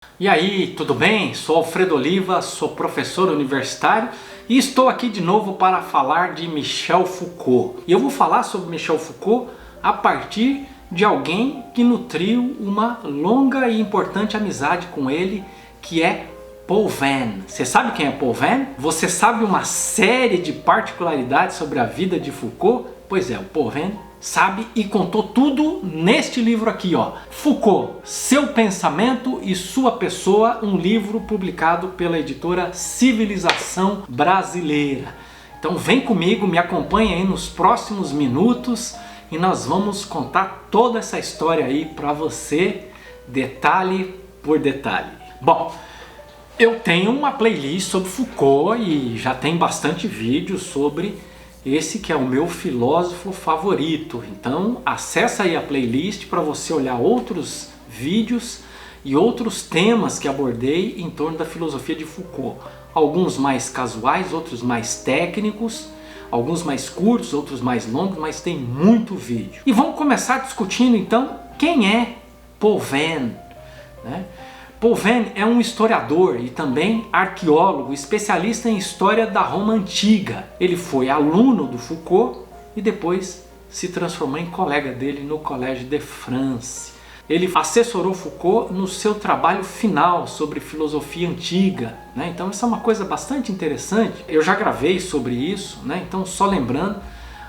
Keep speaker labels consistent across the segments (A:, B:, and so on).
A: E aí, tudo bem? Sou Alfredo Oliva, sou professor universitário e estou aqui de novo para falar de Michel Foucault. E eu vou falar sobre Michel Foucault a partir de alguém que nutriu uma longa e importante amizade com ele, que é Paul Venn. Você sabe quem é Paul Venn? Você sabe uma série de particularidades sobre a vida de Foucault? Pois é, o Paul Venn sabe e contou tudo neste livro aqui, ó. Foucault, Seu Pensamento e Sua Pessoa, um livro publicado pela editora Civilização Brasileira. Então vem comigo, me acompanha aí nos próximos minutos e nós vamos contar toda essa história aí para você, detalhe por detalhe. Bom, eu tenho uma playlist sobre Foucault e já tem bastante vídeo sobre esse que é o meu filósofo favorito. Então acessa aí a playlist para você olhar outros vídeos e outros temas que abordei em torno da filosofia de Foucault. Alguns mais casuais, outros mais técnicos, alguns mais curtos, outros mais longos, mas tem muito vídeo. E vamos começar discutindo então quem é Paul Venn, né? Paul Venn é um historiador e também arqueólogo, especialista em história da Roma Antiga. Ele foi aluno do Foucault e depois se transformou em colega dele no Collège de France. Ele assessorou Foucault no seu trabalho final sobre filosofia antiga, né? Então isso é uma coisa bastante interessante. Eu já gravei sobre isso, né? Então só lembrando,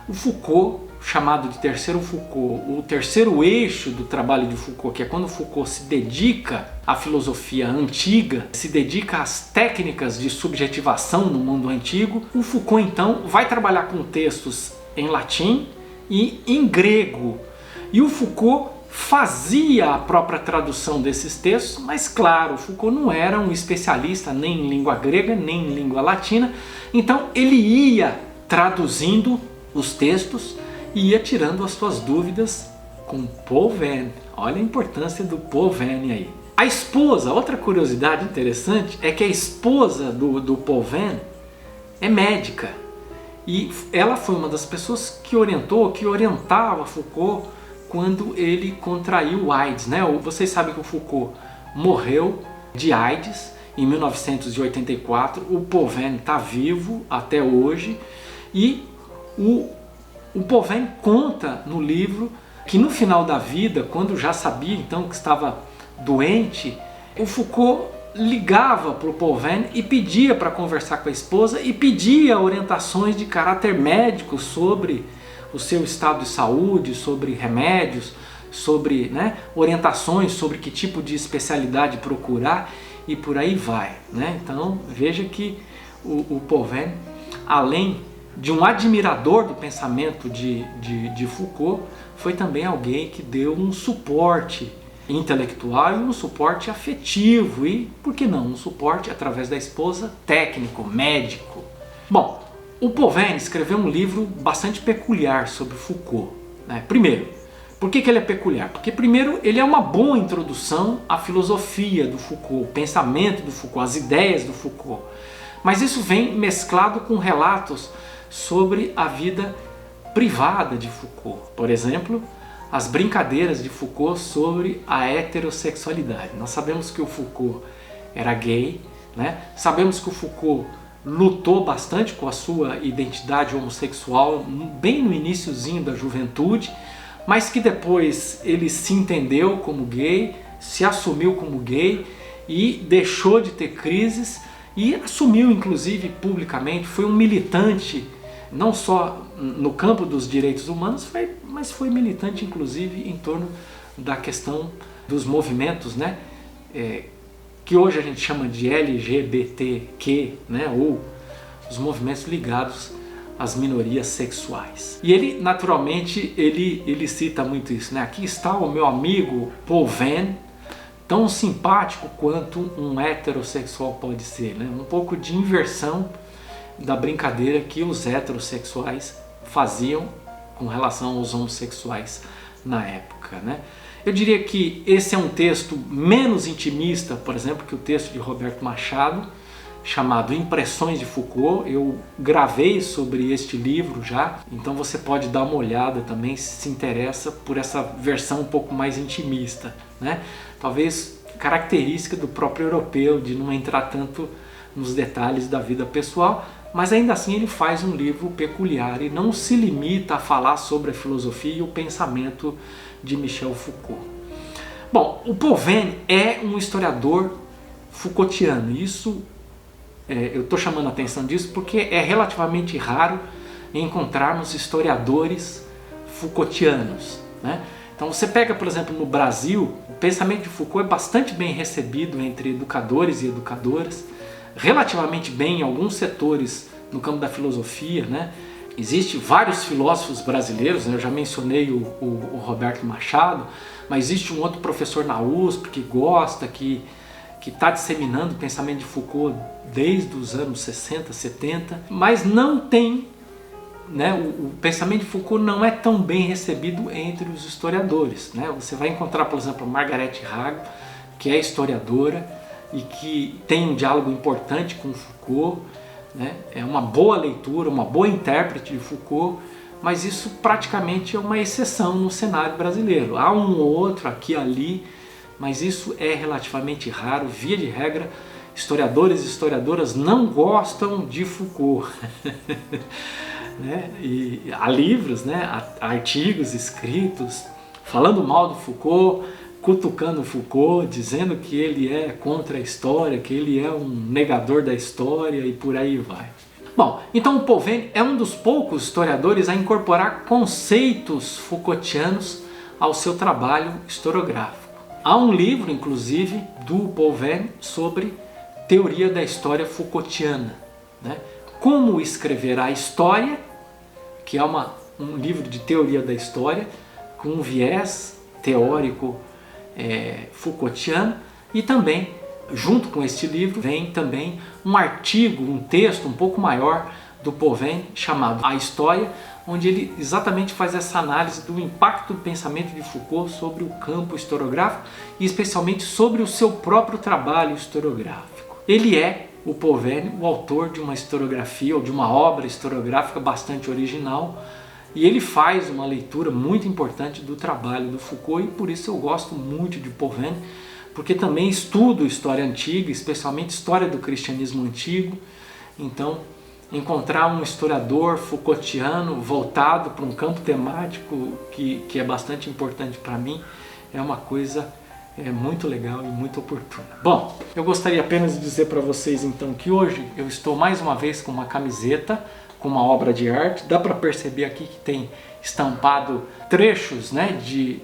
A: o Foucault, chamado de terceiro Foucault, o terceiro eixo do trabalho de Foucault, que é quando Foucault se dedica à filosofia antiga, se dedica às técnicas de subjetivação no mundo antigo, o Foucault então vai trabalhar com textos em latim e em grego. E o Foucault fazia a própria tradução desses textos, mas claro, Foucault não era um especialista nem em língua grega, nem em língua latina, então ele ia traduzindo os textos e ia tirando as suas dúvidas com Paul Venn. Olha a importância do Paul Venn aí. A esposa, outra curiosidade interessante, é que a esposa do Paul Venn é médica. E ela foi uma das pessoas que orientava Foucault quando ele contraiu AIDS, né? Vocês sabem que o Foucault morreu de AIDS em 1984. O Paul Venn está vivo até hoje e o Paul Venn conta no livro que no final da vida, quando já sabia então que estava doente, o Foucault ligava para o Paul Venn e pedia para conversar com a esposa e pedia orientações de caráter médico sobre o seu estado de saúde, sobre remédios, sobre, né, orientações sobre que tipo de especialidade procurar e por aí vai, né? Então veja que o Paul Venn, além de um admirador do pensamento de Foucault, foi também alguém que deu um suporte intelectual e um suporte afetivo e, por que não, um suporte através da esposa técnico, médico. Bom, o Paul Venn escreveu um livro bastante peculiar sobre Foucault, né? Primeiro, por que ele é peculiar? Porque primeiro ele é uma boa introdução à filosofia do Foucault, o pensamento do Foucault, as ideias do Foucault. Mas isso vem mesclado com relatos sobre a vida privada de Foucault. Por exemplo, as brincadeiras de Foucault sobre a heterossexualidade. Nós sabemos que o Foucault era gay, né? Sabemos que o Foucault lutou bastante com a sua identidade homossexual bem no iniciozinho da juventude, mas que depois ele se entendeu como gay, se assumiu como gay e deixou de ter crises e assumiu inclusive publicamente, foi um militante não só no campo dos direitos humanos, mas foi militante inclusive em torno da questão dos movimentos, né? Que hoje a gente chama de LGBTQ, né? Ou os movimentos ligados às minorias sexuais. E ele, naturalmente, ele cita muito isso, né? Aqui está o meu amigo Paul Venn, tão simpático quanto um heterossexual pode ser, né? Um pouco de inversão da brincadeira que os heterossexuais faziam com relação aos homossexuais na época, né? Eu diria que esse é um texto menos intimista, por exemplo, que o texto de Roberto Machado, chamado Impressões de Foucault. Eu gravei sobre este livro já, então você pode dar uma olhada também se interessa por essa versão um pouco mais intimista, né? Talvez característica do próprio europeu, de não entrar tanto nos detalhes da vida pessoal, mas ainda assim ele faz um livro peculiar e não se limita a falar sobre a filosofia e o pensamento de Michel Foucault. Bom, o Paul Venn é um historiador Foucaultiano. Isso, eu estou chamando a atenção disso porque é relativamente raro encontrarmos historiadores Foucaultianos, né? Então você pega, por exemplo, no Brasil, o pensamento de Foucault é bastante bem recebido entre educadores e educadoras, relativamente bem em alguns setores no campo da filosofia, né? Existem vários filósofos brasileiros, né? Eu já mencionei o Roberto Machado, mas existe um outro professor na USP que gosta, que está disseminando o pensamento de Foucault desde os anos 60, 70, mas não tem, né, o pensamento de Foucault não é tão bem recebido entre os historiadores, né? Você vai encontrar, por exemplo, Margaret Hago, que é historiadora e que tem um diálogo importante com Foucault, né? É uma boa leitura, uma boa intérprete de Foucault, mas isso praticamente é uma exceção no cenário brasileiro. Há um ou outro aqui e ali, mas isso é relativamente raro. Via de regra, historiadores e historiadoras não gostam de Foucault. Né? E há livros, né? Há artigos escritos falando mal do Foucault, cutucando Foucault, dizendo que ele é contra a história, que ele é um negador da história e por aí vai. Bom, então o Paul Venn é um dos poucos historiadores a incorporar conceitos Foucaultianos ao seu trabalho historiográfico. Há um livro, inclusive, do Paul Venn sobre teoria da história Foucaultiana, né? Como escrever a história, que é um livro de teoria da história, com um viés teórico Foucaultiano, e também, junto com este livro, vem também um artigo, um texto um pouco maior do Paul Venn, chamado A História, onde ele exatamente faz essa análise do impacto do pensamento de Foucault sobre o campo historiográfico e especialmente sobre o seu próprio trabalho historiográfico. Ele é, o Paul Venn, o autor de uma historiografia ou de uma obra historiográfica bastante original, e ele faz uma leitura muito importante do trabalho do Foucault, e por isso eu gosto muito de Paul Venn, porque também estudo história antiga, especialmente história do cristianismo antigo. Então, encontrar um historiador Foucaultiano voltado para um campo temático que é bastante importante para mim é uma coisa muito legal e muito oportuna. Bom, eu gostaria apenas de dizer para vocês então que hoje eu estou mais uma vez com uma camiseta, com uma obra de arte. Dá para perceber aqui que tem estampado trechos, né, de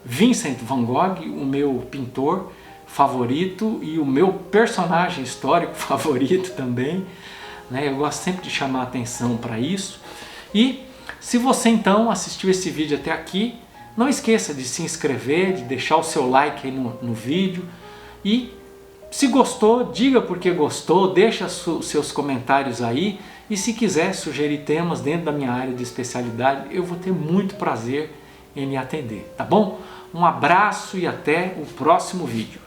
A: Vincent van Gogh, o meu pintor favorito e o meu personagem histórico favorito também, né? Eu gosto sempre de chamar a atenção para isso. E se você então assistiu esse vídeo até aqui, não esqueça de se inscrever, de deixar o seu like aí no vídeo, e se gostou, diga porque gostou, deixa seus comentários aí, e se quiser sugerir temas dentro da minha área de especialidade, eu vou ter muito prazer em lhe atender, tá bom? Um abraço e até o próximo vídeo.